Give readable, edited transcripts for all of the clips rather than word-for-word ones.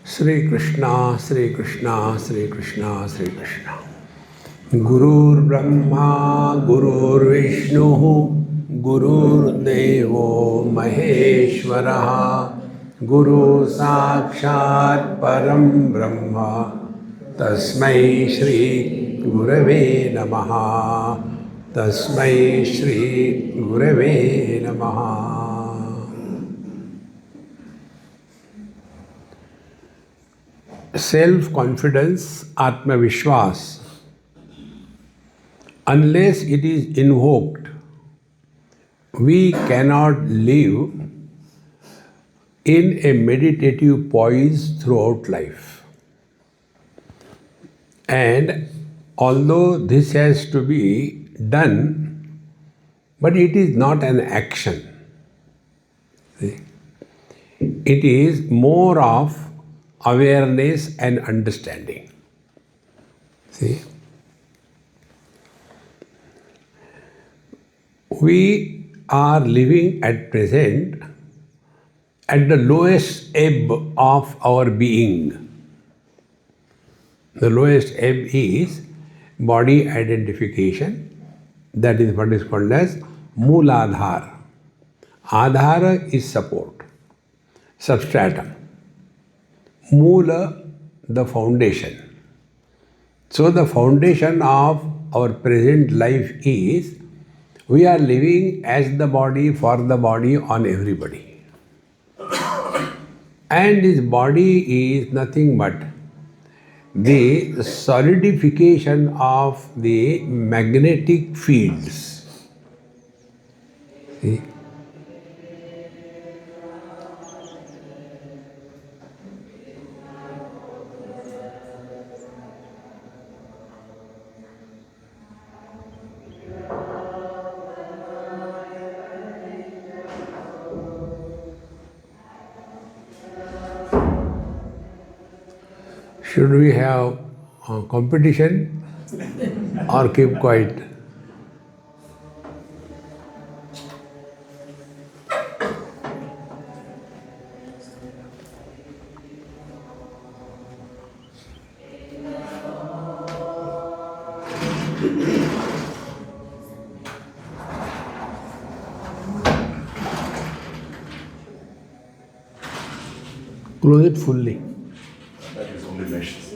Sri Krishna, Sri Krishna, Sri Krishna, Sri Krishna. Gurur Brahma, Gurur Vishnu, Gurur Devo Maheshwaraha, Guru Sakshat Param Brahma, Tasmai Shri Gurave Namaha, Tasmai Shri Gurave Namaha. Self-confidence, Atma-Vishwas, unless it is invoked, we cannot live in a meditative poise throughout life. And although this has to be done, but it is not an action. See? It is more of awareness and understanding. See? We are living at present at the lowest ebb of our being. The lowest ebb is body identification. That is what is called as Mooladhar. Adhara is support, substratum. Moola, the foundation. So the foundation of our present life is we are living as the body, for the body, on everybody. And this body is nothing but the solidification of the magnetic fields. See? Should we have competition or keep quiet? Close it fully. That is only meshes.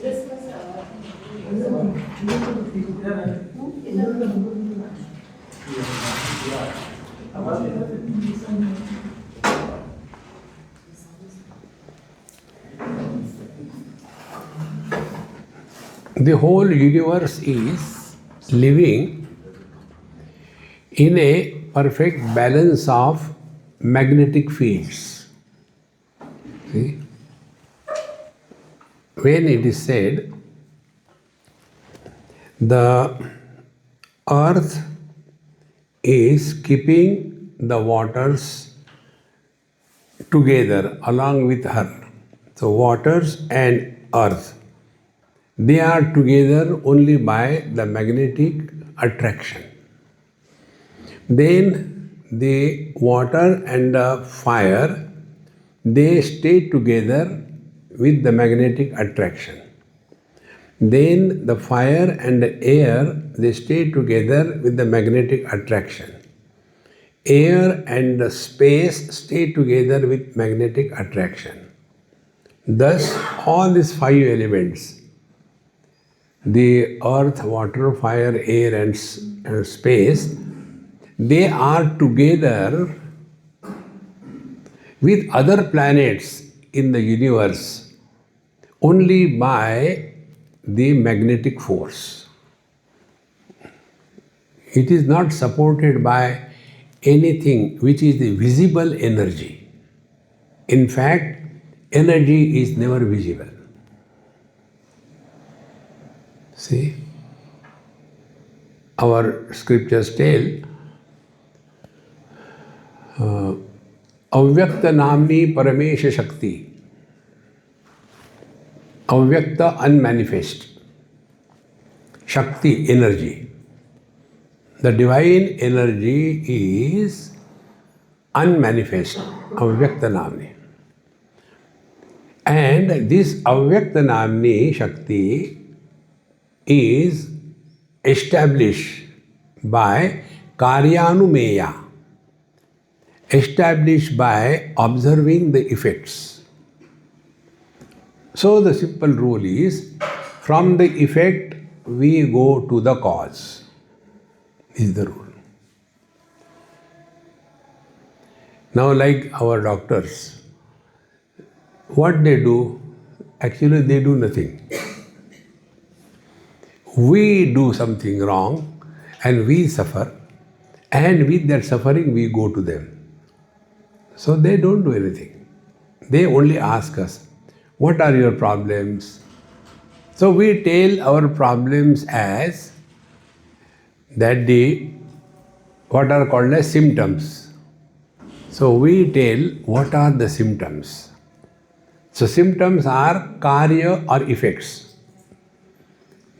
The whole universe is living in a perfect balance of magnetic fields. See? When it is said, the earth is keeping the waters together along with her. So waters and earth, they are together only by the magnetic attraction. Then the water and the fire, they stay together with the magnetic attraction. Then the fire and the air, they stay together with the magnetic attraction. Air and the space stay together with magnetic attraction. Thus, all these five elements, the earth, water, fire, air and space, they are together with other planets in the universe only by the magnetic force. It is not supported by anything which is the visible energy. In fact, energy is never visible. See? Our scriptures tell, Avyakta Namni Paramesha Shakti. Avyakta, unmanifest. Shakti, energy. The divine energy is unmanifest, Avyakta Namni. And And this Avyakta Namni Shakti is established by Karyanumeya, established by observing the effects. So the simple rule is, from the effect we go to the cause. This is the rule. Now, like our doctors, what they do, actually they do nothing. We do something wrong and we suffer, and with that suffering we go to them. So they don't do anything. They only ask us, what are your problems? So we tell our problems as that what are called as symptoms. So we tell what are the symptoms. So symptoms are karya or effects.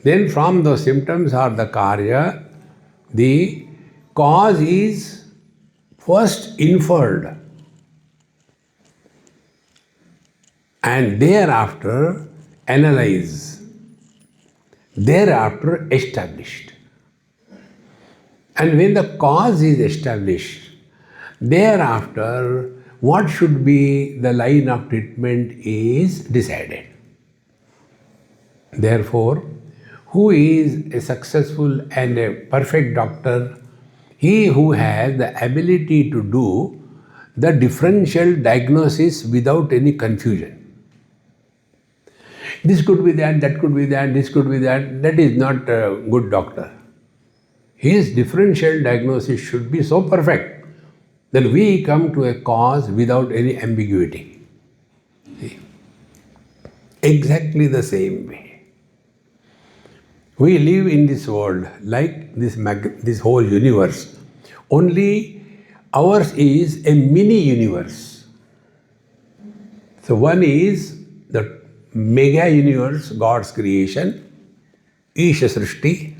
Then from those symptoms or the karya, the cause is first inferred and thereafter analyzed, thereafter established. And when the cause is established, thereafter what should be the line of treatment is decided. Therefore, who is a successful and a perfect doctor? He who has the ability to do the differential diagnosis without any confusion. This could be that could be that, this could be that. That is not a good doctor. His differential diagnosis should be so perfect that we come to a cause without any ambiguity. See? Exactly the same way. We live in this world like this whole universe. Only ours is a mini universe. So one is the mega universe, God's creation, Isha Srishti.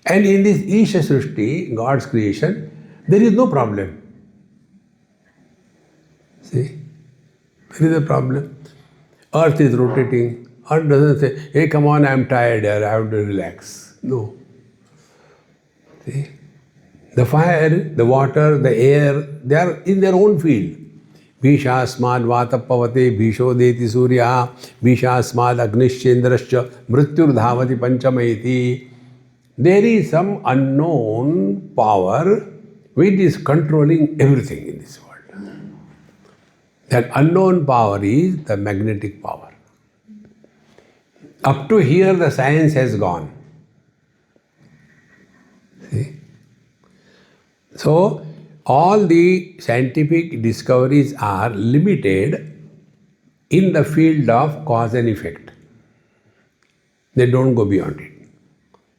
And in this Isha Srishti, God's creation, there is no problem. See? There is a problem. Earth is rotating. Earth doesn't say, hey, come on, I'm tired, I have to relax. No. See? The fire, the water, the air, they are in their own field. Bhishasmad vatapavate bhishodeti surya bhishasmad agnishendrascha mrityurdhavati panchamaiti. There is some unknown power which is controlling everything in this world. That unknown power is the magnetic power. Up to here the science has gone. See? So, all the scientific discoveries are limited in the field of cause and effect. They don't go beyond it.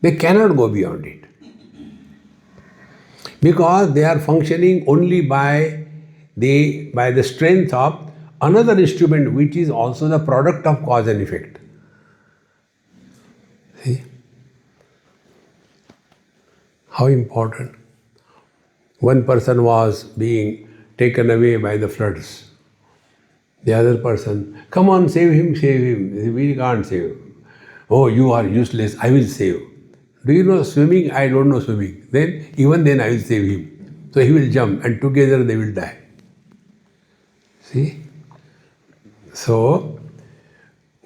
They cannot go beyond it. Because they are functioning only by the strength of another instrument which is also the product of cause and effect. See? How important. One person was being taken away by the floods. The other person, come on, save him, save him. We can't save him. Oh, you are useless, I will save. Do you know swimming? I don't know swimming. Even then I will save him. So he will jump and together they will die. See? So,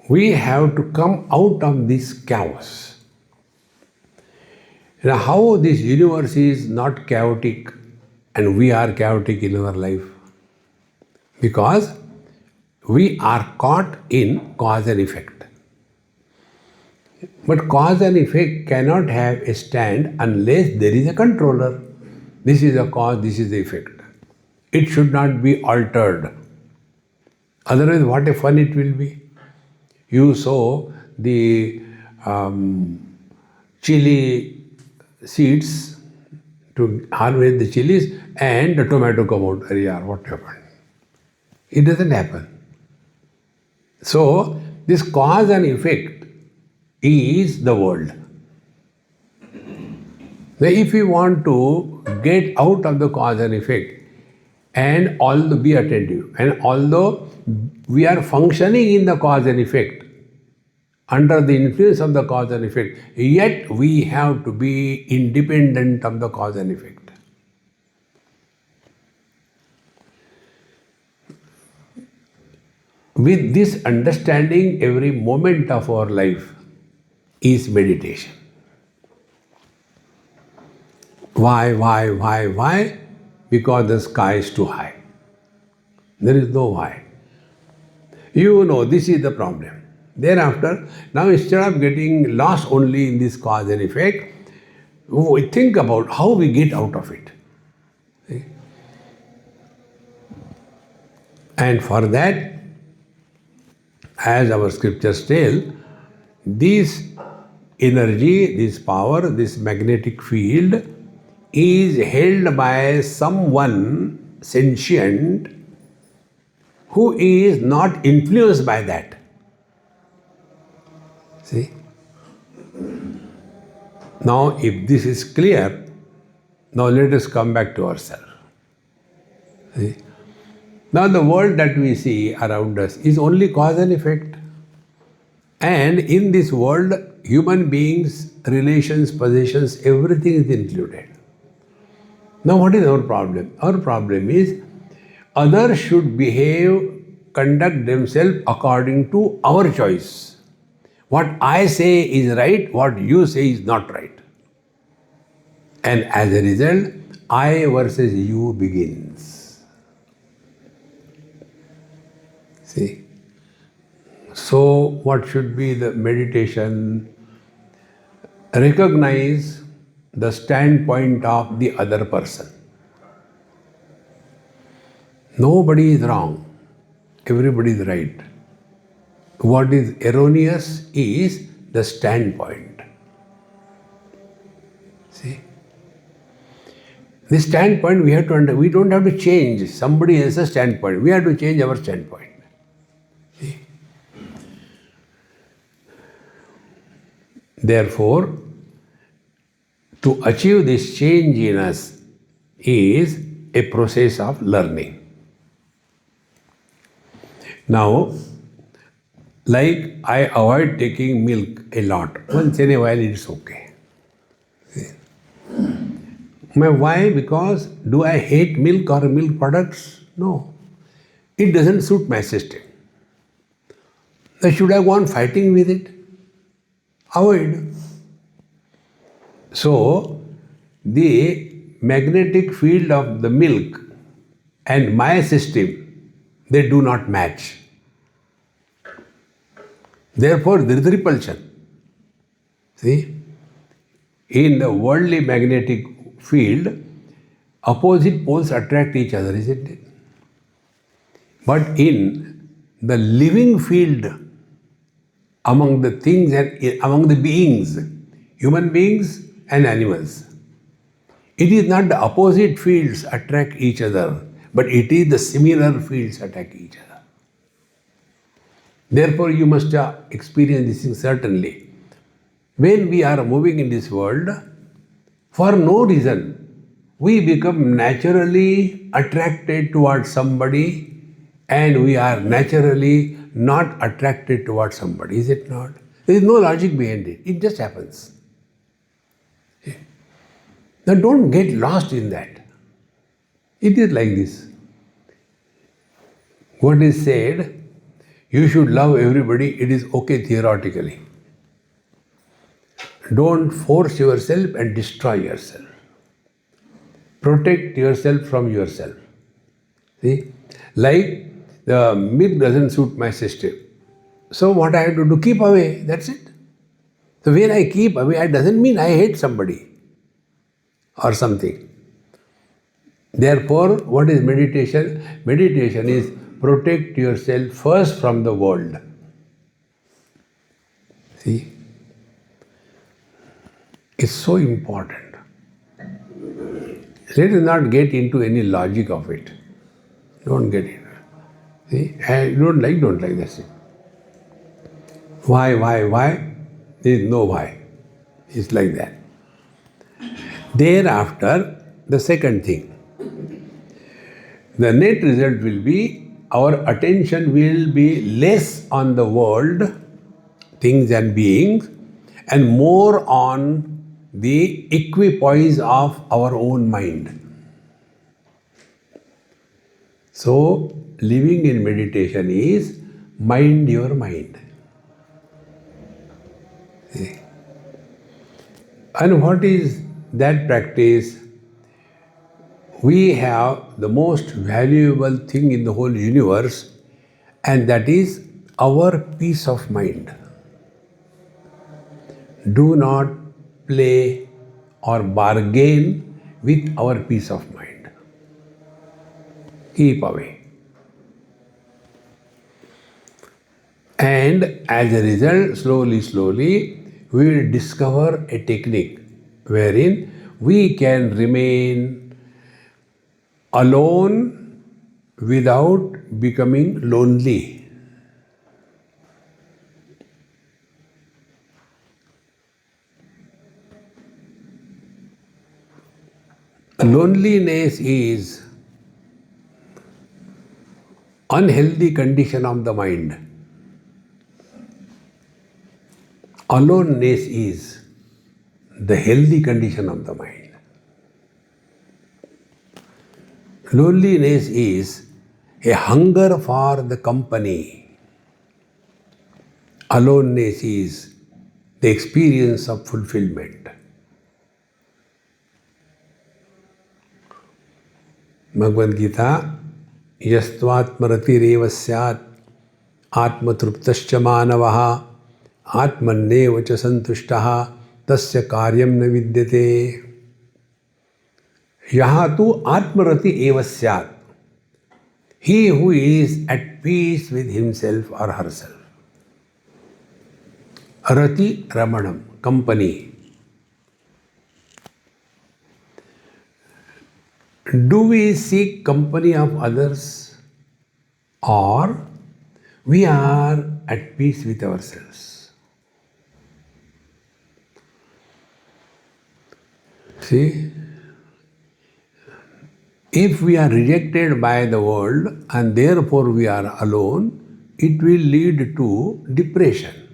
we have to come out of this chaos. Now, how this universe is not chaotic and we are chaotic in our life? Because we are caught in cause and effect. But cause and effect cannot have a stand unless there is a controller. This is the cause, this is the effect. It should not be altered. Otherwise, what a fun it will be. You sow the chili seeds to harvest the chilies and the tomato come out. What happened? It doesn't happen. So, this cause and effect is the world. Now, if we want to get out of the cause and effect And although be attentive, and although we are functioning in the cause and effect, under the influence of the cause and effect, yet we have to be independent of the cause and effect. With this understanding, every moment of our life is meditation. Why? Because the sky is too high. There is no why. You know, this is the problem. Thereafter, now instead of getting lost only in this cause and effect, we think about how we get out of it. See? And for that, as our scriptures tell, this energy, this power, this magnetic field is held by someone sentient who is not influenced by that. See? Now, if this is clear, now let us come back to ourselves. See? Now, the world that we see around us is only cause and effect. And in this world, human beings, relations, possessions, everything is included. Now, what is our problem? Our problem is others should conduct themselves according to our choice. What I say is right, what you say is not right. And as a result, I versus you begins. See? So, what should be the meditation? Recognize the standpoint of the other person. Nobody is wrong. Everybody is right. What is erroneous is the standpoint. See? This standpoint we have to understand. We don't have to change somebody else's standpoint. We have to change our standpoint. See? Therefore, to achieve this change in us is a process of learning. Now, like I avoid taking milk a lot. Once in a while it's okay. See? Why? Because do I hate milk or milk products? No. It doesn't suit my system. Then should I go on fighting with it? Avoid. So, the magnetic field of the milk and my system, they do not match. Therefore, there is repulsion. See? In the worldly magnetic field, opposite poles attract each other, isn't it? But in the living field, among the things and among the beings, human beings and animals, it is not the opposite fields attract each other, but it is the similar fields attract each other. Therefore, you must experience this thing certainly. When we are moving in this world, for no reason, we become naturally attracted towards somebody and we are naturally not attracted towards somebody, is it not? There is no logic behind it. It just happens. Now don't get lost in that. It is like this. What is said, you should love everybody, it is okay theoretically. Don't force yourself and destroy yourself. Protect yourself from yourself. See? Like the milk doesn't suit my system. So what I have to do? Keep away. That's it. So when I keep away, it doesn't mean I hate somebody or something. Therefore, what is meditation? Meditation is protect yourself first from the world. See? It's so important. Let us not get into any logic of it. Don't get it. See? And don't like, that's it. Why? There is no why. It's like that. Thereafter, the second thing. the net result will be our attention will be less on the world, things and beings, and more on the equipoise of our own mind. So, living in meditation is mind your mind. See? And what is that practice? We have the most valuable thing in the whole universe, and that is our peace of mind. Do not play or bargain with our peace of mind. Keep away. And as a result, slowly, we will discover a technique wherein we can remain alone without becoming lonely. Loneliness is unhealthy condition of the mind. Aloneness is the healthy condition of the mind. Loneliness is a hunger for the company. Aloneness is the experience of fulfillment. Bhagavad Gita, Yastvatmaratirev syat atmatruptascha manavaha atmannev cha santushtaha tasya karyam na vidyate. Yaha tu atmarati eva syat. He who is at peace with himself or herself. Rati Ramanam, company. Do we seek company of others, or we are at peace with ourselves? See, if we are rejected by the world and therefore we are alone, it will lead to depression.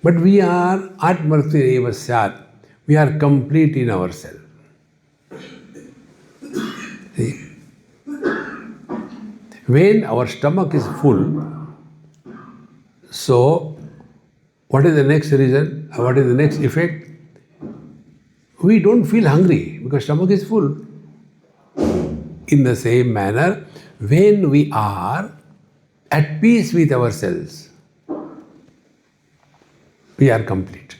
But we are Atmarti Eva Syat, we are complete in ourselves. See? When our stomach is full, so what is the next reason? What is the next effect? We don't feel hungry because stomach is full. In the same manner, when we are at peace with ourselves, we are complete.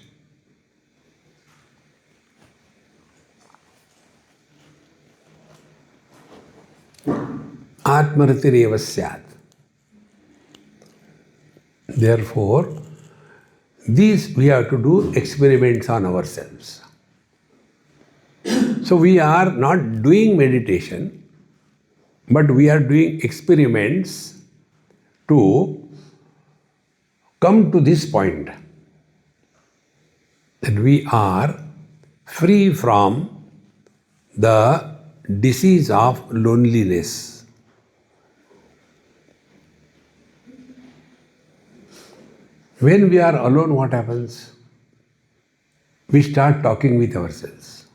Atmaratireva syat. Therefore, these we have to do experiments on ourselves. So we are not doing meditation, but we are doing experiments to come to this point that we are free from the disease of loneliness. When we are alone, what happens? We start talking with ourselves.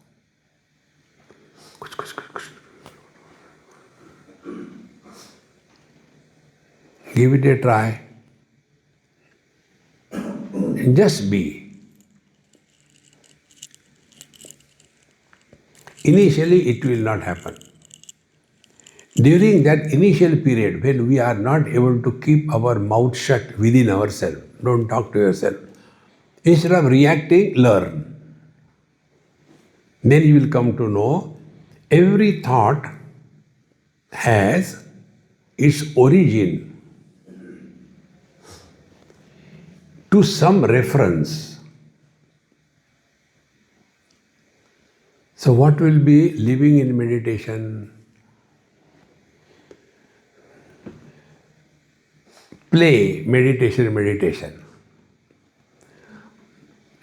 Give it a try. And just be. Initially, it will not happen. During that initial period when we are not able to keep our mouth shut within ourselves, don't talk to yourself. Instead of reacting, learn. Then you will come to know every thought has its origin to some reference. So what will be living in meditation? Play meditation.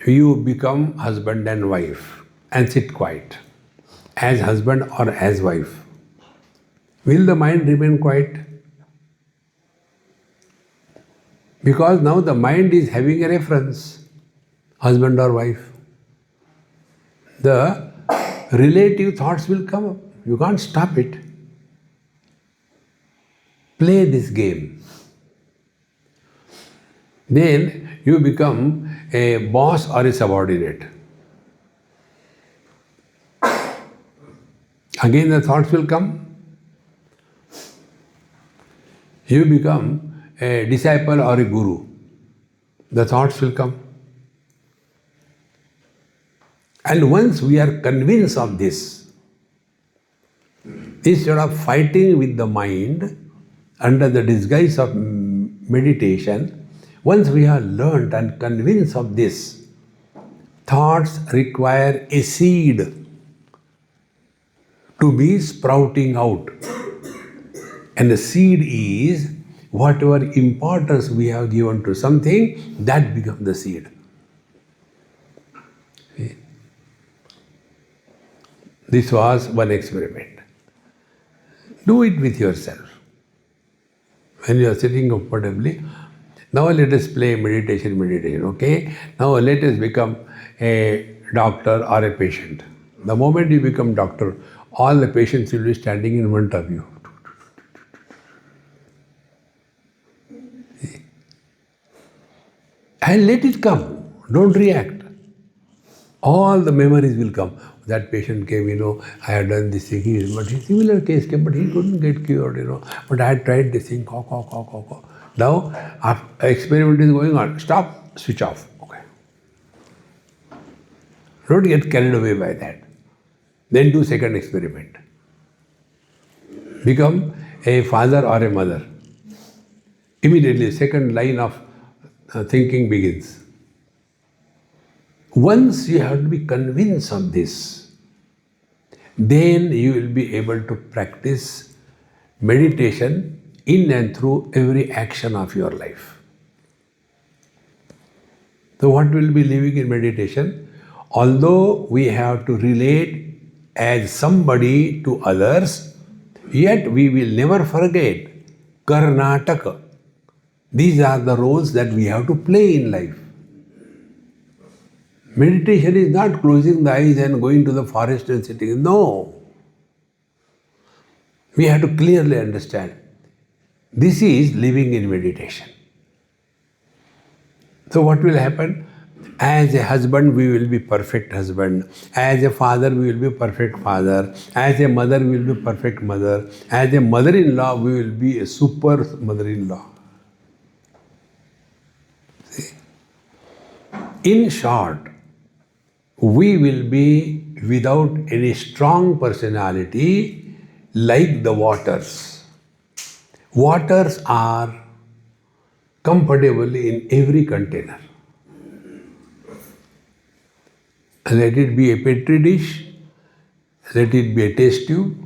You become husband and wife and sit quiet as husband or as wife. Will the mind remain quiet? Because now the mind is having a reference, husband or wife. The relative thoughts will come up. You can't stop it. Play this game. Then you become a boss or a subordinate. Again the thoughts will come. You become a disciple or a guru. The thoughts will come. And once we are convinced of this, instead of fighting with the mind under the disguise of meditation, once we have learnt and convinced of this, thoughts require a seed to be sprouting out. And the seed is whatever importance we have given to something, that becomes the seed. See? This was one experiment. Do it with yourself. When you are sitting comfortably, now let us play meditation, okay? Now let us become a doctor or a patient. The moment you become doctor, all the patients will be standing in front of you. And let it come. Don't react. All the memories will come. That patient came, I had done this thing, but a similar case came, but he couldn't get cured, But I had tried this thing, Now, experiment is going on. Stop, switch off. Okay. Don't get carried away by that. Then do second experiment. Become a father or a mother. Immediately, second line of thinking begins. Once you have to be convinced of this, then you will be able to practice meditation in and through every action of your life. So what will be living in meditation? Although we have to relate as somebody to others, yet we will never forget Karnataka. These are the roles that we have to play in life. Meditation is not closing the eyes and going to the forest and sitting. No. We have to clearly understand. This is living in meditation. So what will happen? As a husband, we will be perfect husband. As a father, we will be perfect father. As a mother, we will be perfect mother. As a mother-in-law, we will be a super mother-in-law. See? In short, we will be without any strong personality like the waters. Waters are comfortable in every container. Let it be a petri dish, let it be a test tube,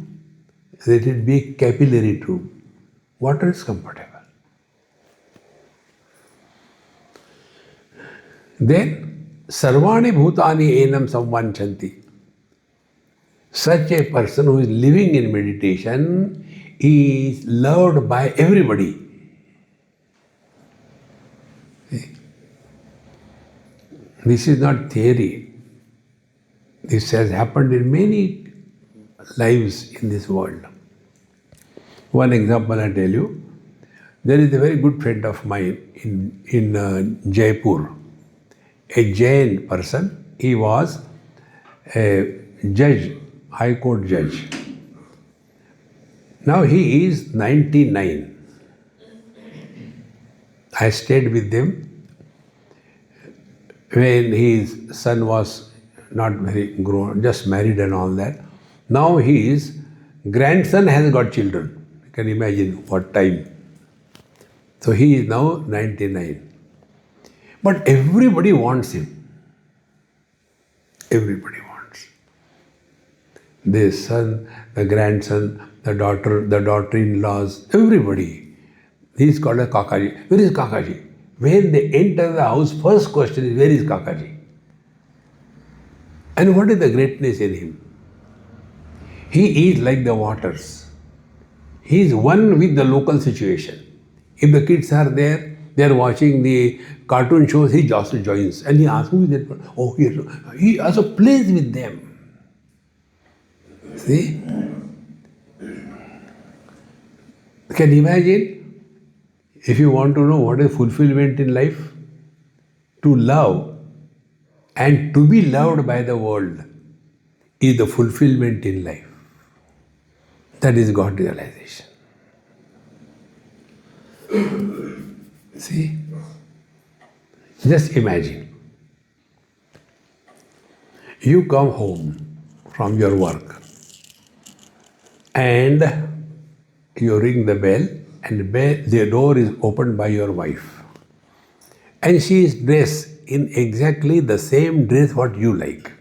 let it be a capillary tube. Water is comfortable. Then, sarvani bhutani enam samvanchanti. Such a person who is living in meditation is loved by everybody. This is not theory. This has happened in many lives in this world. One example I tell you. There is a very good friend of mine in Jaipur, a Jain person. He was a judge, High Court judge. Now he is 99. I stayed with them when his son was not very grown, just married and all that. Now his grandson has got children. You can imagine what time. So he is now 99. But everybody wants him. Everybody wants. The son, the grandson, the daughter-in-laws, everybody. He is called a Kakaji. Where is Kakaji? When they enter the house, first question is, where is Kakaji? And what is the greatness in him? He is like the waters. He is one with the local situation. If the kids are there, they are watching the cartoon shows, he also joins. And he asks, who is that? Oh, he also plays with them. See? Can you imagine? If you want to know what is fulfillment in life, to love and to be loved by the world is the fulfillment in life. That is God realization. See? Just imagine. You come home from your work and you ring the bell and the door is opened by your wife. And she is dressed in exactly the same dress what you like,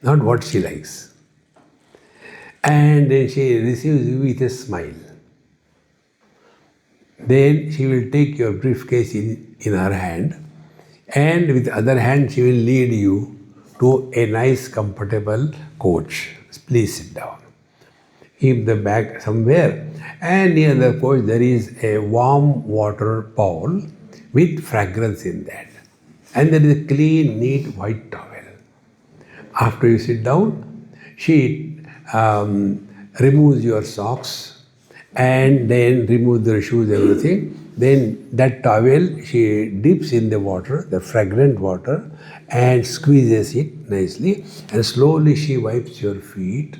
not what she likes. And then she receives you with a smile. Then she will take your briefcase in her hand, and with the other hand she will lead you to a nice comfortable coach. Please sit down. Keep the bag somewhere, and near the coach there is a warm water bowl with fragrance in that. And there is a clean, neat white towel. After you sit down, she removes your socks and then removes the shoes, everything. Then that towel she dips in the water, the fragrant water, and squeezes it nicely, and slowly she wipes your feet.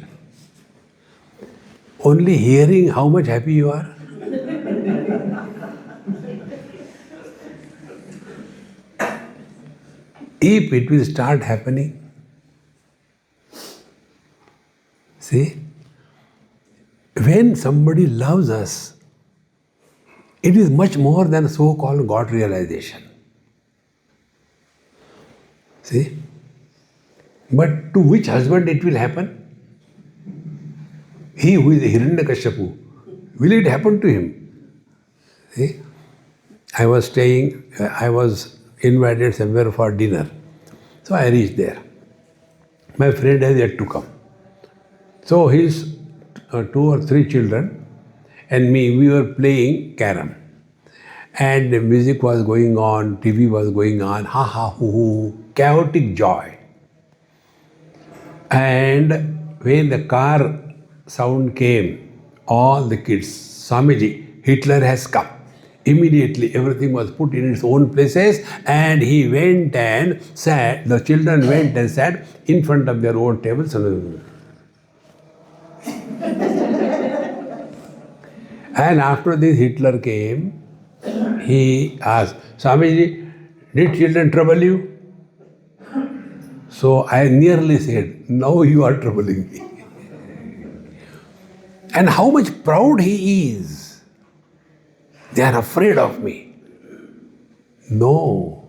Only hearing how much happy you are. If it will start happening, see, when somebody loves us, it is much more than so-called God realization. See? But to which husband it will happen? He who is Hiranyakashipu, will it happen to him? See? I was invited somewhere for dinner. So I reached there. My friend has yet to come. So his 2 or 3 children and me, we were playing carom. And the music was going on, TV was going on, ha ha hoo hoo, chaotic joy. And when the car sound came, all the kids, Swamiji, Hitler has come. Immediately everything was put in its own places, and he went and sat, the children went and sat in front of their own tables. And after this Hitler came, he asked, Swamiji, did children trouble you? So I nearly said, now you are troubling me. And how much proud he is. They are afraid of me. No.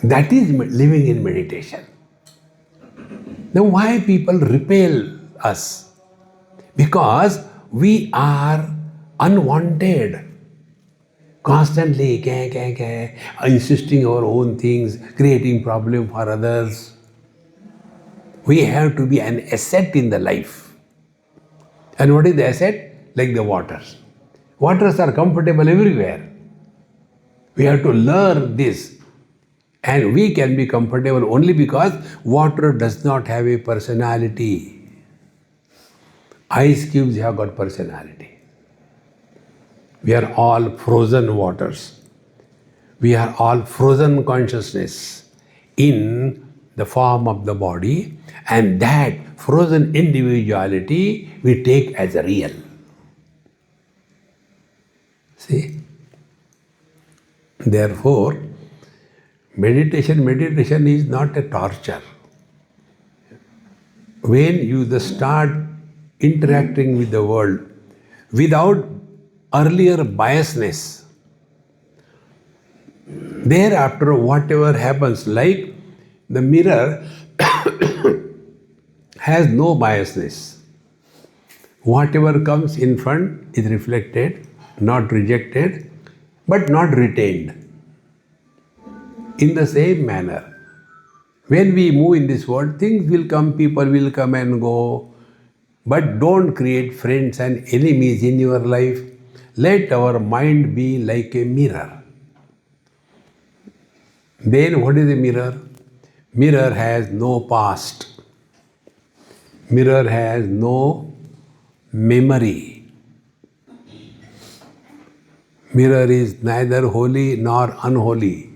That is living in meditation. Now why people repel us? Because we are unwanted. Constantly insisting our own things, creating problem for others. We have to be an asset in the life. And what is the asset? Like the waters. Waters are comfortable everywhere. We have to learn this. And we can be comfortable only because water does not have a personality. Ice cubes have got personality. We are all frozen waters. We are all frozen consciousness in the form of the body, and that frozen individuality we take as a real. See? Therefore, meditation is not a torture. When you just start interacting with the world without earlier biasness, thereafter whatever happens, like the mirror has no biasness. Whatever comes in front is reflected, not rejected, but not retained. In the same manner, when we move in this world, things will come, people will come and go, But don't create friends and enemies in your life. Let our mind be like a mirror. Then what is a mirror? Mirror has no past. Mirror has no memory. Mirror is neither holy nor unholy.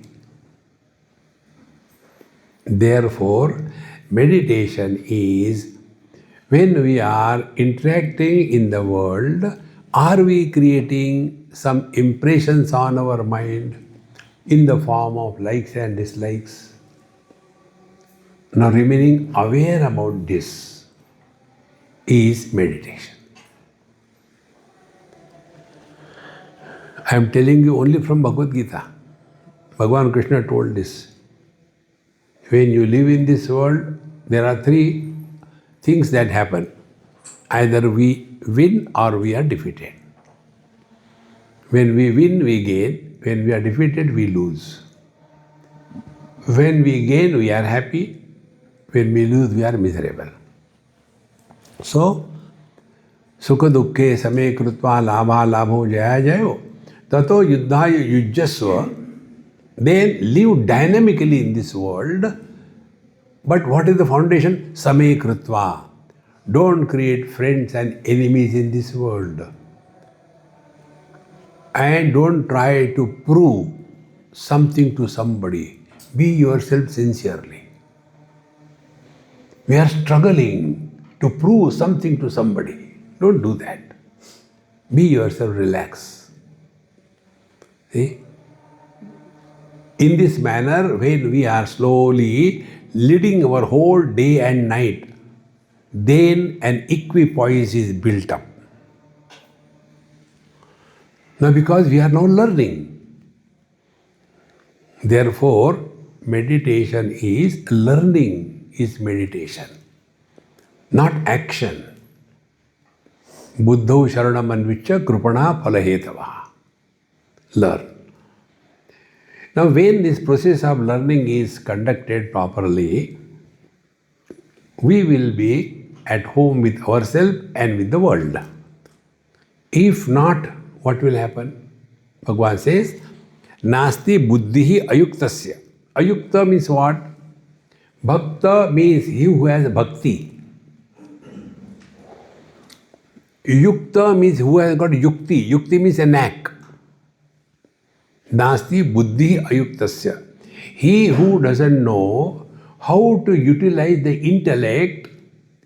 Therefore, meditation is when we are interacting in the world, are we creating some impressions on our mind in the form of likes and dislikes? Now, remaining aware about this is meditation. I am telling you only from Bhagavad Gita. Bhagavan Krishna told this. When you live in this world, there are three things that happen. Either we win or we are defeated. When we win, we gain. When we are defeated, we lose. When we gain, we are happy. When we lose, we are miserable. So, sukha dukkhe same krutva labha labho jaya jayo tato yuddhaya yujjasva. Then live dynamically in this world. But what is the foundation? Same krutva. Don't create friends and enemies in this world. And don't try to prove something to somebody. Be yourself sincerely. We are struggling to prove something to somebody. Don't do that. Be yourself, relax. See? In this manner, when we are slowly leading our whole day and night, then an equipoise is built up. Now, because we are now learning, therefore, meditation is learning, is meditation, not action. Buddhau sharanam anviccha krupana phalahetava. Learn. Now, when this process of learning is conducted properly, we will be at home with ourselves and with the world. If not, what will happen? Bhagavan says, Nasti buddhihi ayuktasya. Ayukta means what? Bhakta means he who has bhakti. Yukta means who has got yukti. Yukti means a knack. Nasti buddhi ayuktasya. He who doesn't know how to utilize the intellect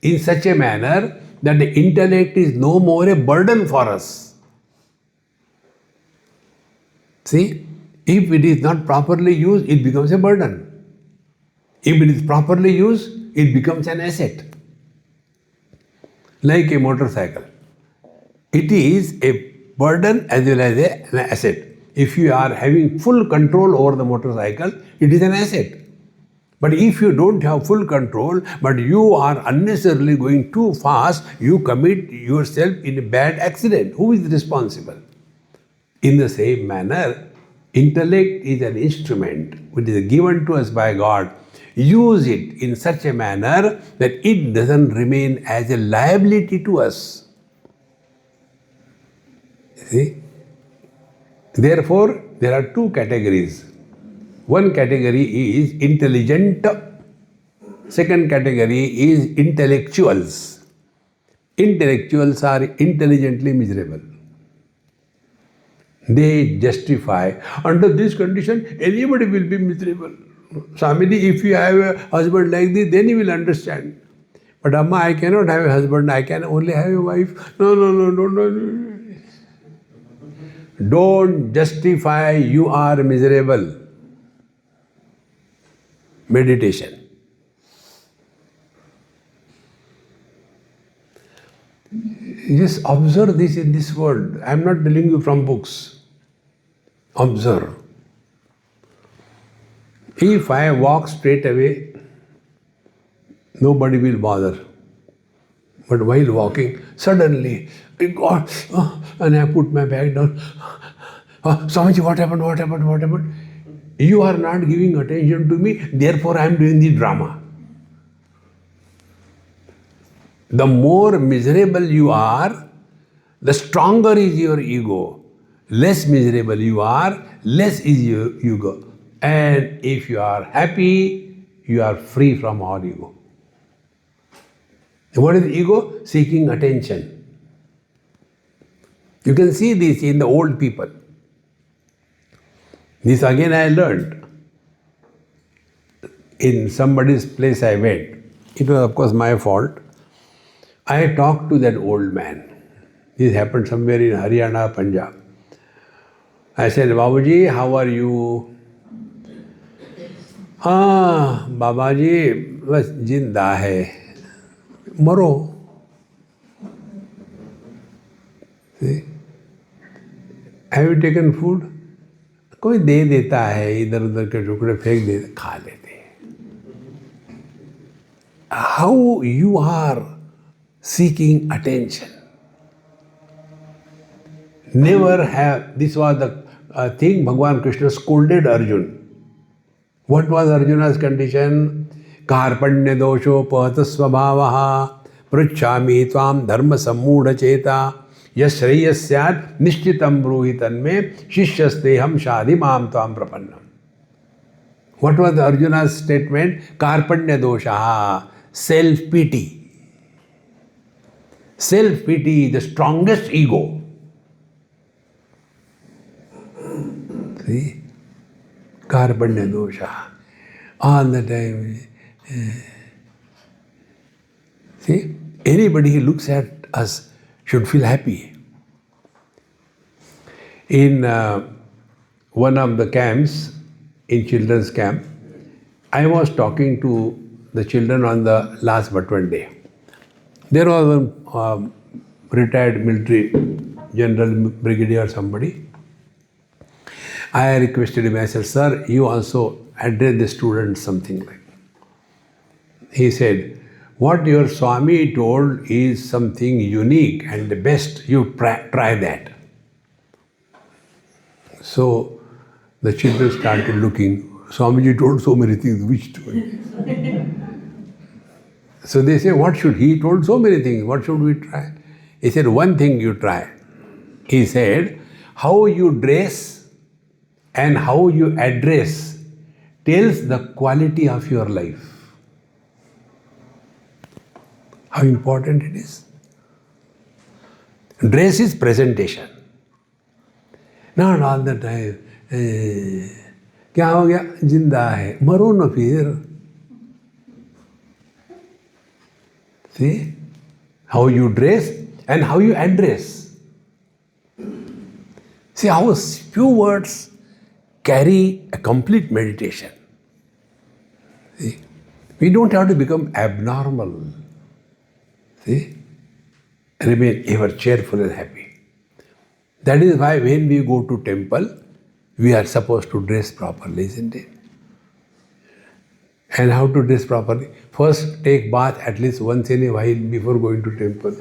in such a manner that the intellect is no more a burden for us. See, if it is not properly used, it becomes a burden. If it is properly used, it becomes an asset. Like a motorcycle. It is a burden as well as an asset. If you are having full control over the motorcycle, it is an asset. But if you don't have full control, but you are unnecessarily going too fast, you commit yourself in a bad accident. Who is responsible? In the same manner, intellect is an instrument which is given to us by God. Use it in such a manner that it doesn't remain as a liability to us. See? Therefore, there are two categories. One category is intelligent. Second category is intellectuals. Intellectuals are intelligently miserable. They justify, under this condition, anybody will be miserable. Swamiji, if you have a husband like this, then you will understand. But Amma, I cannot have a husband, I can only have a wife. No. Don't justify you are miserable. Meditation. Just observe this in this world. I am not telling you from books. Observe. If I walk straight away, nobody will bother. But while walking, suddenly, God, and I put my bag down. Swamiji, what happened? You are not giving attention to me, therefore I am doing the drama. The more miserable you are, the stronger is your ego. Less miserable you are, less is your ego. And if you are happy, you are free from all ego. What is ego? Seeking attention. You can see this in the old people. This again I learned. In somebody's place I went. It was of course my fault. I talked to that old man. This happened somewhere in Haryana, Punjab. I said, Babaji, how are you? Babaji, बस जिंदा है. मरो. See? Have you taken food? कोई दे देता है, इधर उधर के टुकड़े फेंक देते, खा लेते. How you are seeking attention. Never have, this was the thing Bhagavan Krishna scolded Arjuna. What was Arjuna's condition? Karpanya dosho pahata svabhavaha pruchhami tvam dharma sammudha cheta yashreyasya nishchitam bruhitan me shishyasteham shadimam tvam prapannam. What was Arjuna's statement? Karpanya dosha, self-pity. Self-pity is the strongest ego. See? Karpanya dosha. All the time. See? Anybody who looks at us should feel happy. In one of the camps, in children's camp, I was talking to the children on the last Bhatwan day. There was a retired military general, brigadier or somebody. I requested him, I said, sir, you also address the students something like that. He said, what your Swami told is something unique and the best, you try that. So the children started looking. Swamiji told so many things, which to? So they say, what should he told so many things, what should we try? He said, one thing you try. He said, how you dress and how you address tells the quality of your life. How important it is. Dress is presentation. Not all the time. क्या हो गया? जिंदा है. मरो न फिर. See? How you dress and how you address. See how few words carry a complete meditation. See? We don't have to become abnormal. See? Remain ever cheerful and happy. That is why when we go to temple, we are supposed to dress properly, isn't it? And how to dress properly? First, take bath at least once in a while before going to temple.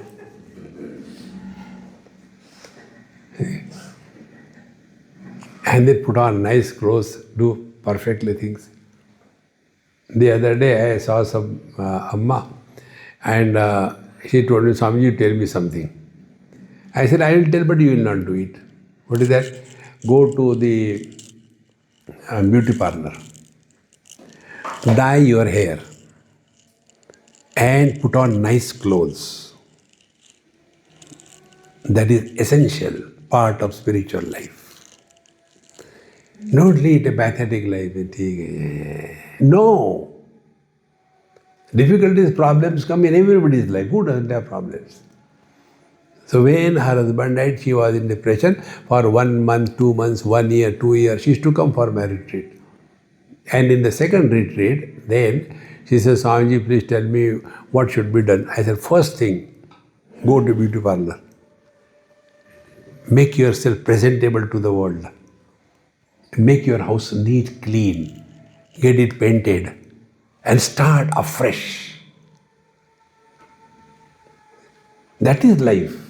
And then put on nice clothes, do perfectly things. The other day I saw some Amma and she told me, Swamiji, tell me something. I said, I will tell, but you will not do it. What is that? Go to the beauty parlor. Dye your hair and put on nice clothes. That is essential part of spiritual life. Don't lead a pathetic life. No. Difficulties, problems come in everybody's life. Who doesn't have problems? So when her husband died, she was in depression for 1 month, 2 months, 1 year, 2 years. She used to come for my retreat. And in the second retreat, then she says, Swamiji, please tell me what should be done. I said, first thing, go to beauty parlor. Make yourself presentable to the world. Make your house neat, clean. Get it painted. And start afresh. That is life.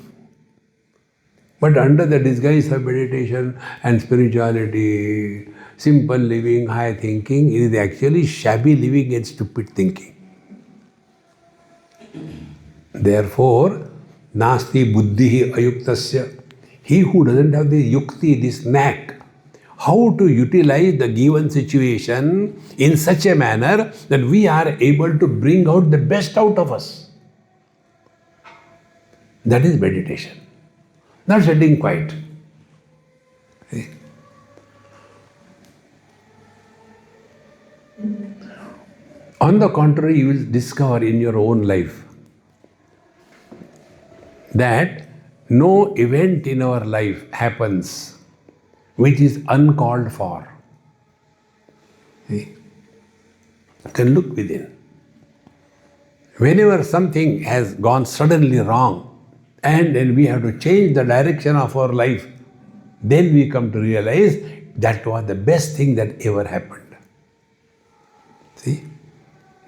But under the disguise of meditation and spirituality, simple living, high thinking, it is actually shabby living and stupid thinking. Therefore, nasti buddhihi ayuktasya. He who doesn't have the yukti, this knack, how to utilize the given situation in such a manner that we are able to bring out the best out of us. That is meditation. Not sitting quiet. See? On the contrary, you will discover in your own life that no event in our life happens which is uncalled for. See? You can look within. Whenever something has gone suddenly wrong and then we have to change the direction of our life, then we come to realize that was the best thing that ever happened. See?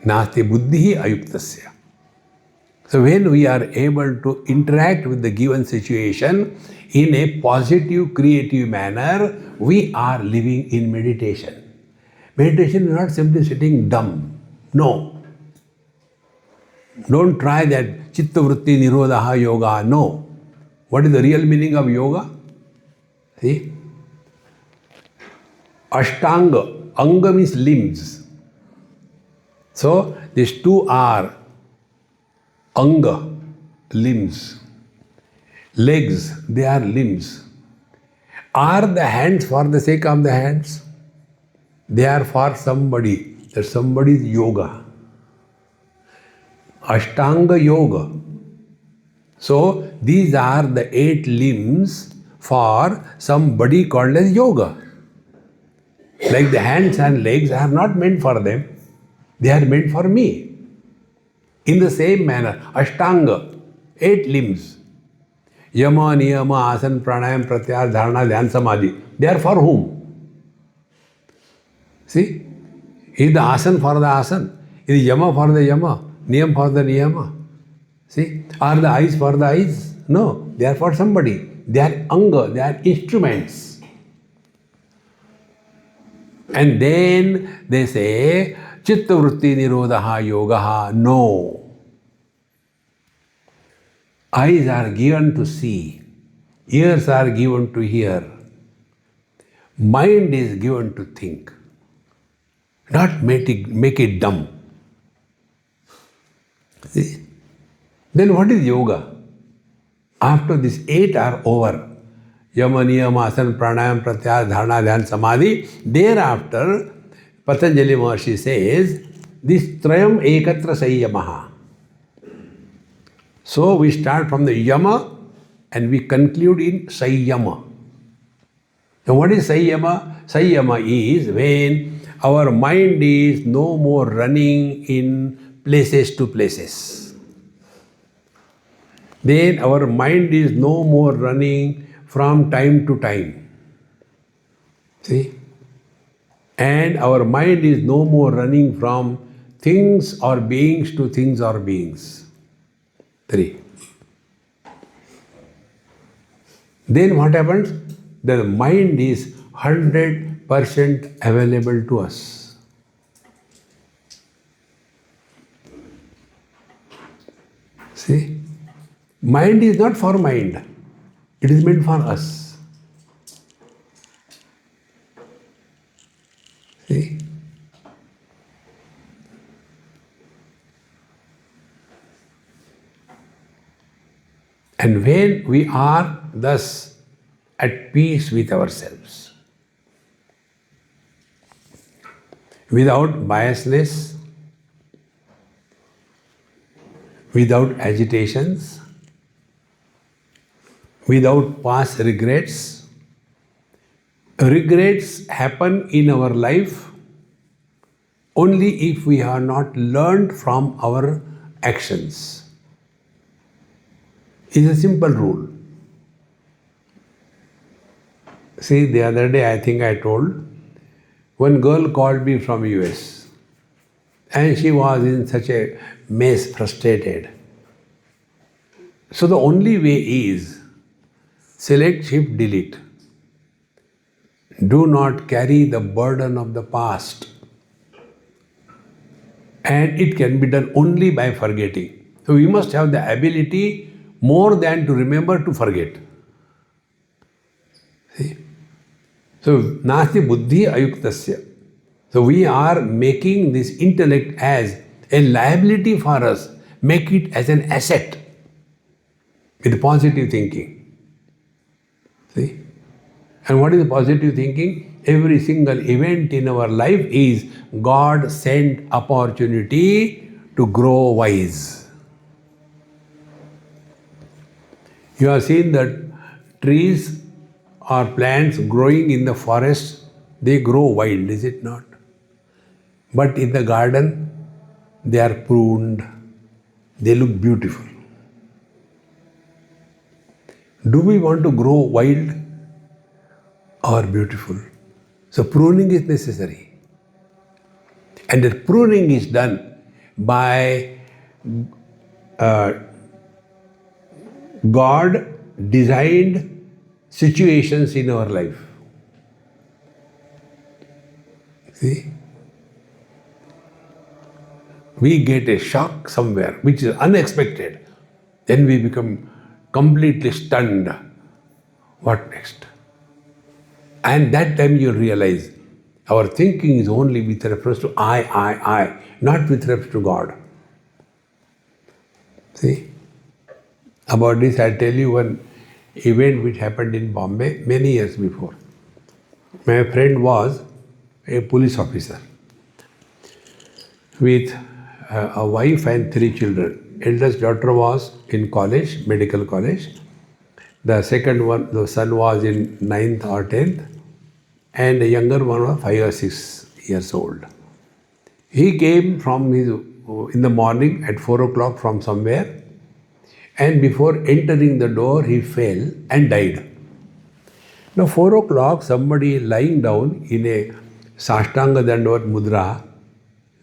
Nasti buddhihi ayuktasya. So when we are able to interact with the given situation in a positive, creative manner, we are living in meditation. Meditation is not simply sitting dumb. No. Don't try that chitta vritti nirodha yoga. No. What is the real meaning of yoga? See? Ashtanga. Anga means limbs. So these two are anga, limbs. Legs, they are limbs. Are the hands for the sake of the hands? They are for somebody. That somebody is yoga. Ashtanga yoga. So these are the 8 limbs for somebody called as yoga. Like the hands and legs are not meant for them. They are meant for me. In the same manner, Ashtanga, 8 limbs. Yama, Niyama, Asana, Pranayam, Pratyahara, Dharana, Dhyan, Samadhi. They are for whom? See? Is the asana for the asana? Is the yama for the yama? Niyam for the niyama? See? Are the eyes for the eyes? No. They are for somebody. They are anga. They are instruments. And then they say, chitta vritti nirodha yoga. No. Eyes are given to see. Ears are given to hear. Mind is given to think. Not make it dumb. See? Then what is yoga? After these 8 are over, Yama, Niyama, Asana, Pranayam, Pratyahara, Dharana, Dhyan, Samadhi, thereafter, Patanjali Maharshi says, this Trayam Ekatra Sanyamaha. So we start from the Yama and we conclude in Sanyama. Now what is Sanyama? Sanyama is when our mind is no more running in places to places. Then our mind is no more running from time to time. See? And our mind is no more running from things or beings to things or beings. 3. Then what happens? The mind is 100% available to us. See? Mind is not for mind. It is meant for us. See? And when we are thus at peace with ourselves, without biasness, without agitations, without past regrets. Regrets happen in our life only if we have not learned from our actions. It's a simple rule. See, the other day I think I told, one girl called me from US and she was in such a mess, frustrated. So the only way is select, shift, delete. Do not carry the burden of the past. And it can be done only by forgetting. So we must have the ability more than to remember to forget. See? So nasti buddhi ayuktasya. So we are making this intellect as a liability for us. Make it as an asset with positive thinking. See? And what is positive thinking? Every single event in our life is God sent opportunity to grow wise. You have seen that trees or plants growing in the forest, they grow wild, is it not? But in the garden, they are pruned, they look beautiful. Do we want to grow wild or beautiful? So pruning is necessary. And the pruning is done by God designed situations in our life. See? We get a shock somewhere which is unexpected. Then we become completely stunned. What next? And that time you realize our thinking is only with reference to I, not with reference to God. See? About this, I'll tell you one event which happened in Bombay many years before. My friend was a police officer with a wife and 3 children. Eldest daughter was in college, medical college. The second one, the son was in 9th or 10th. And the younger one was 5 or 6 years old. He came from in the morning at 4 o'clock from somewhere. And before entering the door, he fell and died. Now 4 o'clock, somebody lying down in a Sashtanga Dandavat Mudra.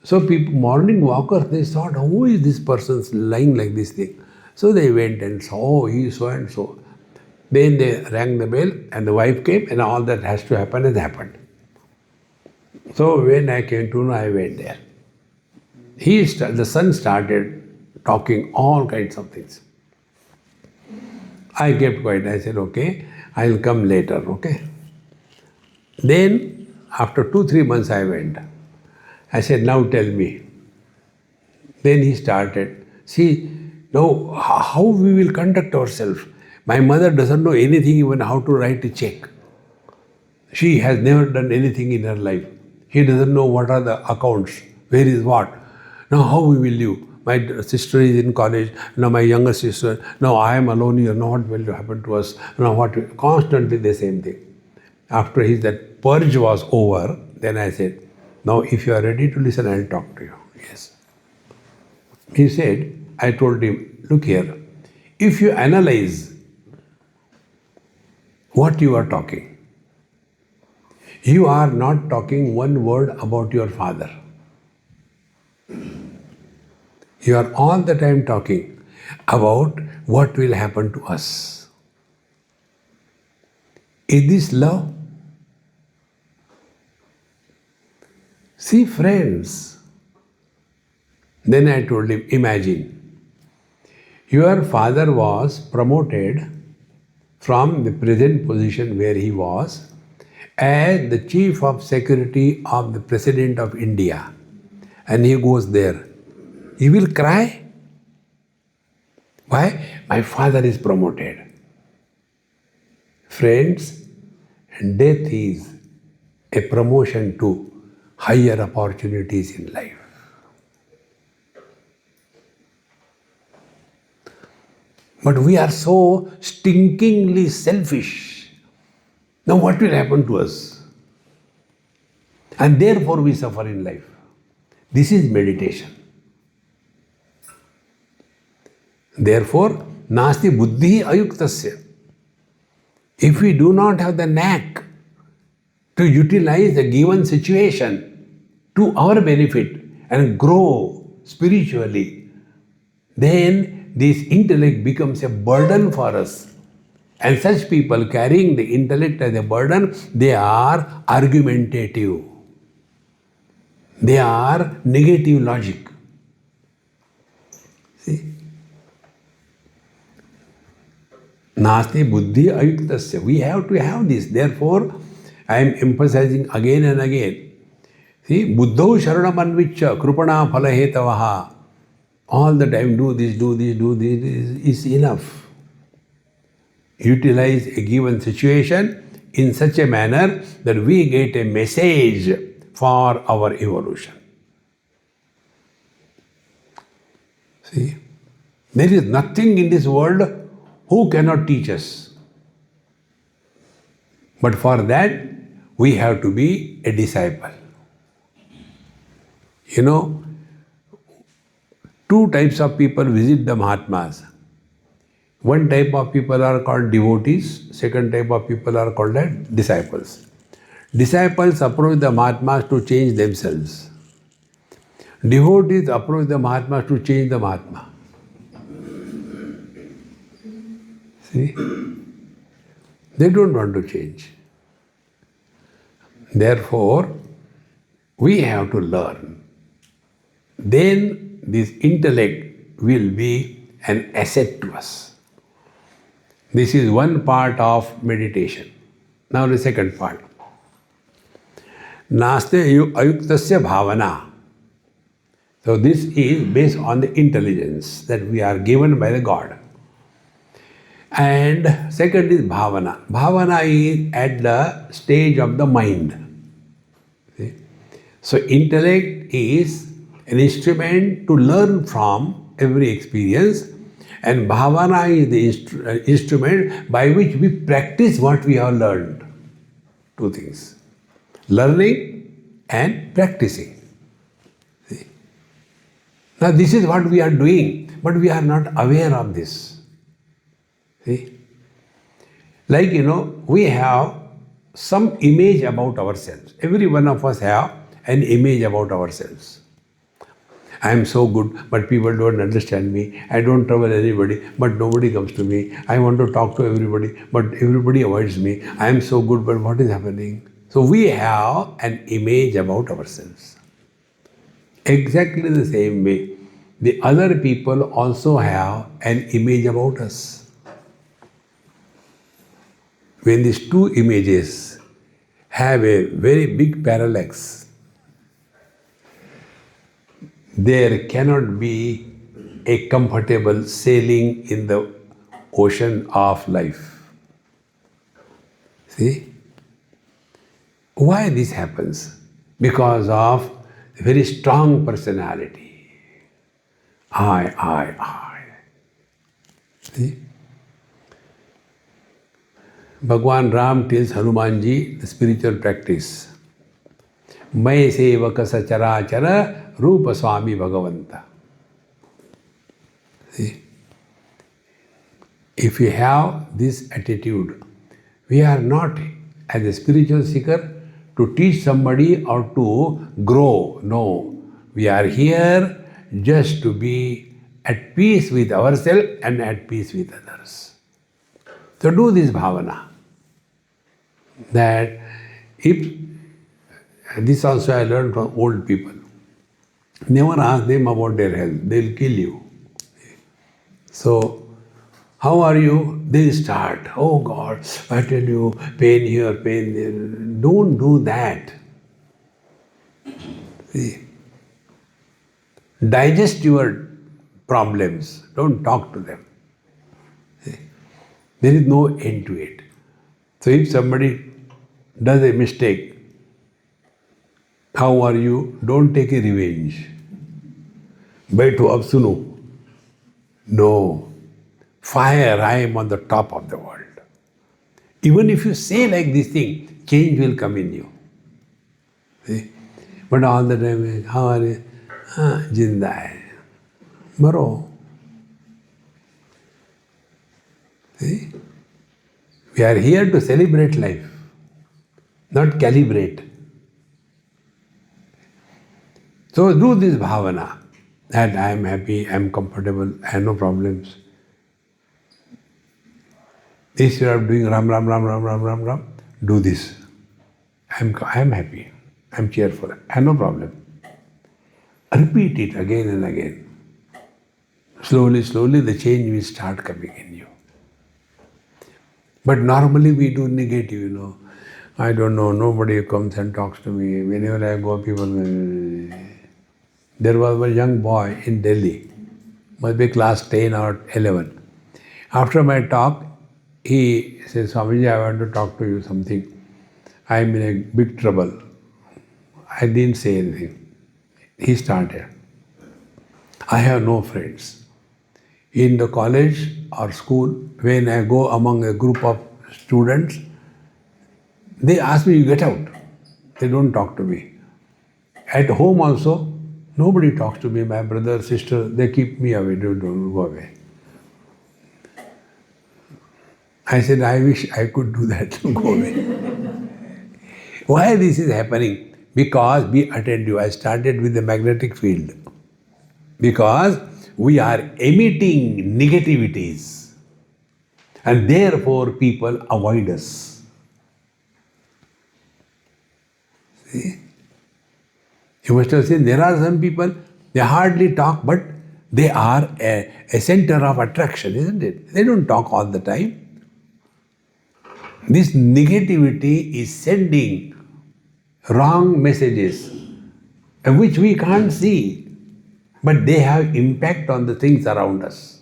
So people, morning walkers, they thought, who is this person lying like this thing? So they went and saw, oh, he is so and so. Then they rang the bell and the wife came and all that has to happen has happened. So when I came to know, I went there. The son started talking all kinds of things. I kept quiet. I said, okay, I'll come later, okay. Then after 2-3 months I went. I said, now tell me. Then he started, see, now how we will conduct ourselves. My mother doesn't know anything even how to write a check. She has never done anything in her life. She doesn't know what are the accounts, where is what. Now how we will live? My sister is in college, now my younger sister, now I am alone here, now what will happen to us? Now what, constantly the same thing. After that purge was over, then I said, now if you are ready to listen, I will talk to you. Yes. He said, I told him, look here, if you analyze what you are talking, you are not talking one word about your father. You are all the time talking about what will happen to us. Is this love? See, friends. Then I told him, imagine, your father was promoted from the present position where he was as the Chief of Security of the President of India. And he goes there. He will cry. Why? My father is promoted. Friends, death is a promotion to higher opportunities in life. But we are so stinkingly selfish. Now what will happen to us? And therefore we suffer in life. This is meditation. Therefore, nasti buddhi ayuktasya. If we do not have the knack to utilize the given situation to our benefit and grow spiritually, then this intellect becomes a burden for us. And such people carrying the intellect as a burden, they are argumentative. They are negative logic. See? Nasti buddhi ayuktasya. We have to have this. Therefore, I am emphasizing again and again. See, buddho sharanam anvichya krupana phalahetavaha. All the time do this, do this, do this is enough. Utilize a given situation in such a manner that we get a message for our evolution. See, there is nothing in this world who cannot teach us. But for that, we have to be a disciple. You know, two types of people visit the Mahatmas. One type of people are called devotees, second type of people are called disciples. Disciples approach the Mahatmas to change themselves. Devotees approach the Mahatmas to change the Mahatma. See? They don't want to change. Therefore, we have to learn. Then this intellect will be an asset to us. This is one part of meditation. Now the second part. Naste ayuktasya bhavana. So this is based on the intelligence that we are given by the God. And second is bhavana. Bhavana is at the stage of the mind. See? So intellect is an instrument to learn from every experience, and bhavana is the instrument by which we practice what we have learned. Two things. Learning and practicing. See? Now this is what we are doing, but we are not aware of this. See? Like, we have some image about ourselves. Every one of us have an image about ourselves. I am so good, but people don't understand me. I don't trouble anybody, but nobody comes to me. I want to talk to everybody, but everybody avoids me. I am so good, but what is happening? So we have an image about ourselves. Exactly the same way, the other people also have an image about us. When these two images have a very big parallax, there cannot be a comfortable sailing in the ocean of life. See? Why this happens? Because of a very strong personality. I. See? Bhagwan Ram tells Hanumanji the spiritual practice. Mai sevaka sachara rupa Swami Bhagavanta. See? If we have this attitude, we are not as a spiritual seeker to teach somebody or to grow. No. We are here just to be at peace with ourselves and at peace with others. So do this bhavana. That if, this also I learned from old people, never ask them about their health, they'll kill you. So, how are you? They'll start, oh God, I tell you, pain here, pain there. Don't do that. See? Digest your problems, don't talk to them. See? There is no end to it. So if somebody does a mistake, how are you? Don't take a revenge. Baitho ab suno. No. Fire, I am on the top of the world. Even if you say like this thing, change will come in you. See? But all the time, how are you? Jinda hai. Maro. See? We are here to celebrate life, not calibrate. So do this bhavana, that I am happy, I am comfortable, I have no problems. Instead of doing Ram, Ram, Ram, Ram, Ram, Ram, Ram, do this. I am happy, I am cheerful, I have no problem. Repeat it again and again. Slowly, slowly the change will start coming in you. But normally we do negative. I don't know, nobody comes and talks to me. Whenever I go, people. There was one young boy in Delhi, must be class 10 or 11. After my talk, he says, Swamiji, I want to talk to you something. I am in a big trouble. I didn't say anything. He started. I have no friends. In the college or school, when I go among a group of students, they ask me, you get out. They don't talk to me. At home also, nobody talks to me. My brother, sister, they keep me away. Don't go away. I said, I wish I could do that. Go away. Why this is happening? Because be attentive. I started with the magnetic field. Because we are emitting negativities. And therefore people avoid us. See? You must have seen there are some people, they hardly talk, but they are a center of attraction, isn't it? They don't talk all the time. This negativity is sending wrong messages, which we can't see, but they have impact on the things around us.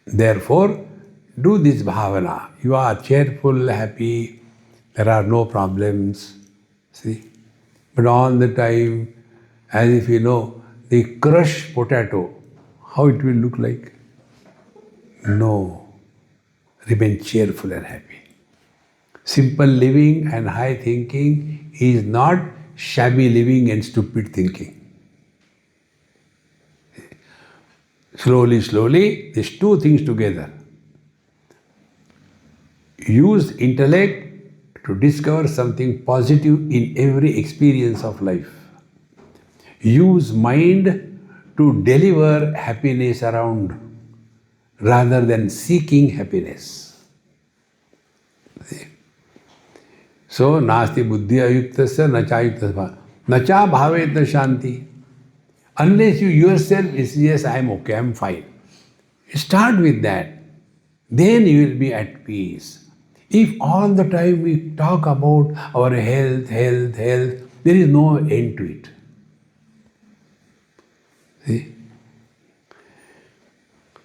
Therefore, do this bhavana. You are cheerful, happy, there are no problems. See? But all the time, as if the crushed potato, how it will look like? No. Remain cheerful and happy. Simple living and high thinking is not shabby living and stupid thinking. Slowly, these two things together. Use intellect to discover something positive in every experience of life. Use mind to deliver happiness around rather than seeking happiness. See? So, nasti buddhi ayuktasya nacha ayuktasya nacha bhavetna shanti. Unless you yourself is, yes, I am okay, I am fine. Start with that. Then you will be at peace. If all the time we talk about our health, there is no end to it. See?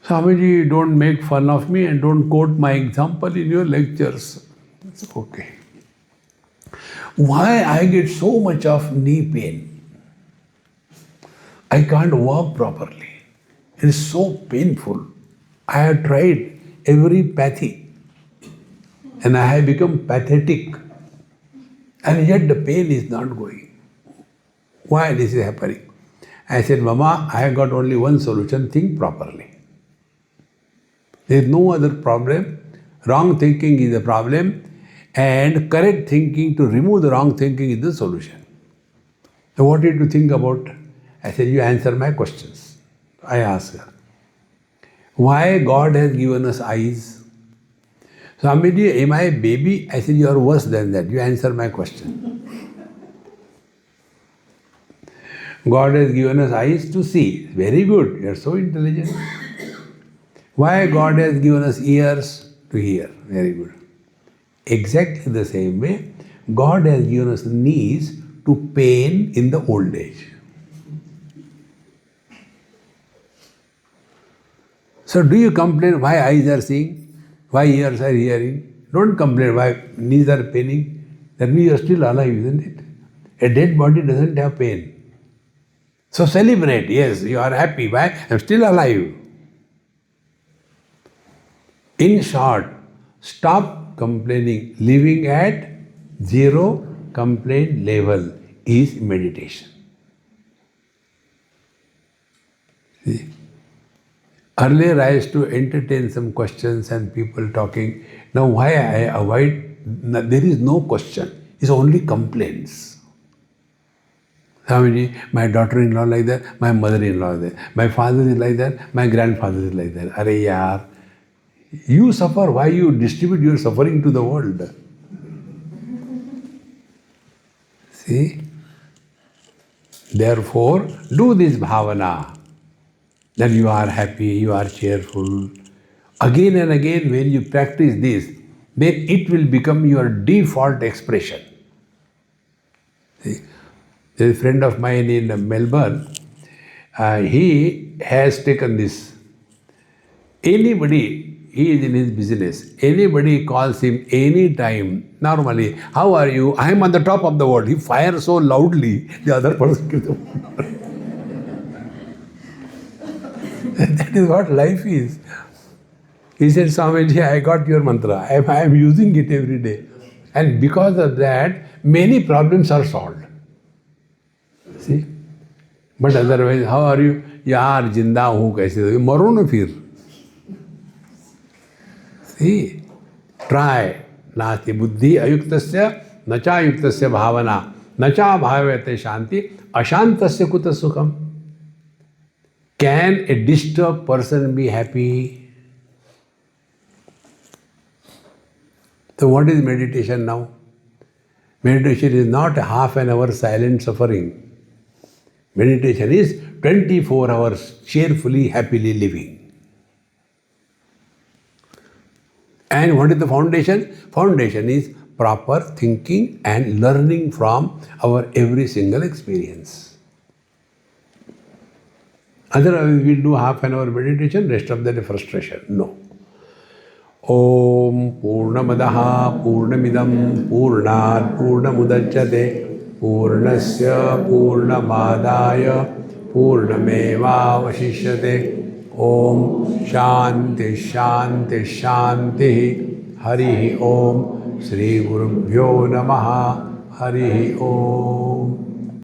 Swamiji, don't make fun of me and don't quote my example in your lectures. It's okay. Why I get so much of knee pain? I can't walk properly. It is so painful. I have tried every pathy and I have become pathetic. And yet the pain is not going. Why this is happening? I said, Mama, I have got only one solution, think properly. There is no other problem. Wrong thinking is the problem and correct thinking to remove the wrong thinking is the solution. So what did you think about? I said, you answer my questions. I asked her, why God has given us eyes? Swamiji, am I a baby? I said, you are worse than that. You answer my question. God has given us eyes to see. Very good. You are so intelligent. Why God has given us ears to hear? Very good. Exactly the same way, God has given us knees to pain in the old age. So do you complain why eyes are seeing, why ears are hearing? Don't complain why knees are paining. That means you are still alive, isn't it? A dead body doesn't have pain. So celebrate, yes, you are happy. Why? I am still alive. In short, stop complaining. Living at zero complaint level is meditation. See? Earlier I used to entertain some questions and people talking. Now why I avoid? There is no question. It's only complaints. Swamiji, my daughter-in-law like that, my mother-in-law like that, my father is like that, my grandfather is like that. Arey yaar, you suffer, why you distribute your suffering to the world? See? Therefore, do this bhavana. That you are happy, you are cheerful. Again and again, when you practice this, then it will become your default expression. See? There is a friend of mine in Melbourne. He has taken this. Anybody, he is in his business. Anybody calls him any time. Normally, how are you? I am on the top of the world. He fires so loudly, the other person gives him. That is what life is. He said, Swamiji, I got your mantra. I am using it every day. And because of that, many problems are solved. See? But otherwise, how are you? यार जिंदा हूँ कैसे? मरो ना फिर. See? Try. नास्ति बुद्धि अयुक्तस्य न चायुक्तस्य भावना न चा भावयते शांति अशांतस्य कुत सुखम. Can a disturbed person be happy? So what is meditation now? Meditation is not a half an hour silent suffering. Meditation is 24 hours cheerfully, happily living. And what is the foundation? Foundation is proper thinking and learning from our every single experience. Otherwise, we'll do half an hour meditation, rest of the day frustration. No. Om Purnamadaha Purnamidam Purnat Purnamudachyate Purnasya Purnamadaya Purnameva Vashishyate. Om Shanti Shanti Shanti. Hari Om Shri Gurubhyo Namaha. Hari Om.